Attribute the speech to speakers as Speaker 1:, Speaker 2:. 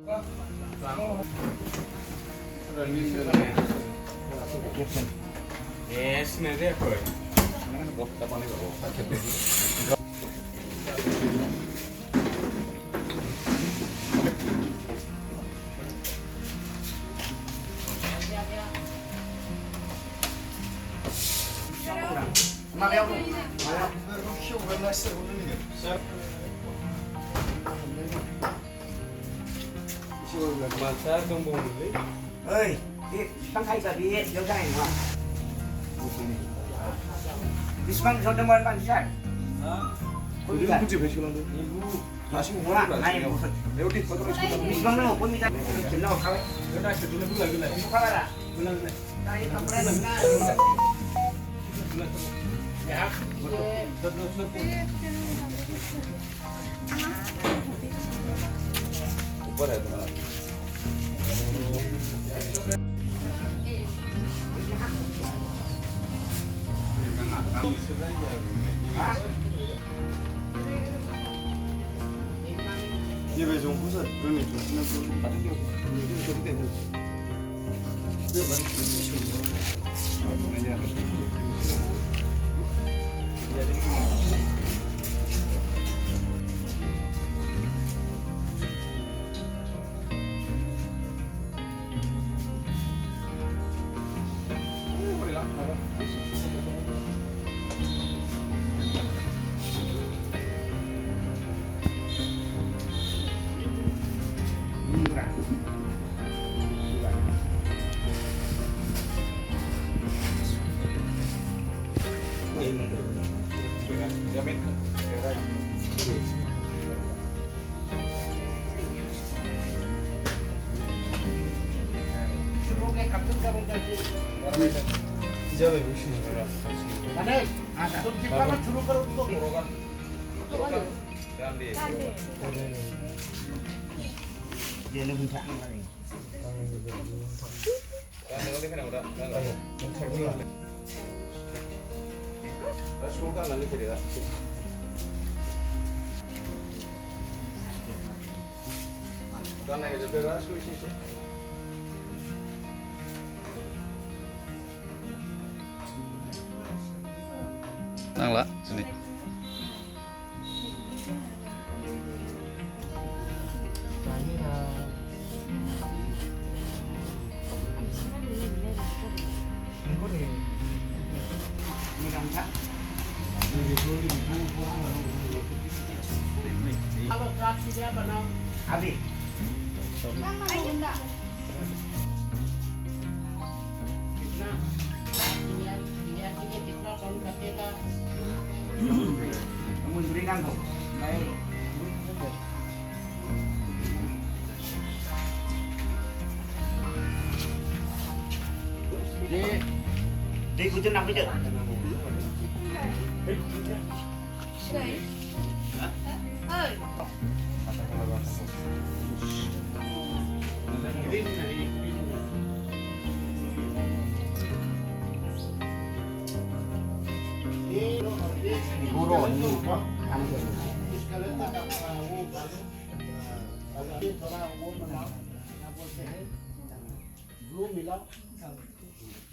Speaker 1: Yes, na dia ko. Masa tunggu dulu.
Speaker 2: ơi đi tăng hay cả đi dấu dài mà đi sang cho đâm bạn sai
Speaker 3: 요즘 굳이 배식하는데? 다시
Speaker 2: 뭐라 아니 무슨
Speaker 3: 에어컨 꺼들어 싶다.
Speaker 2: đi sang đâu con đi ra chuyển đâu không
Speaker 3: 이거 다시 눈에 불러 이거.
Speaker 2: không có ra đây không ra mình
Speaker 3: 야. 오빠라 해야 되나?
Speaker 4: 얘왜 좀 부서 그러면 좀 신나고
Speaker 3: 같은 경우 요즘 저기 때문에 왜 많이 그러시는
Speaker 4: 이자가 욕심이 거라
Speaker 2: đây à tôi chỉ có bắt churu karo to dia ni puncak ni
Speaker 5: Nang lah sini.
Speaker 2: ni kan tak
Speaker 6: Kalau fraksi dia benar.
Speaker 2: habis kamu berikan tu baik đi của chân nằm bây giờ guru ni ăn
Speaker 6: Belum bilang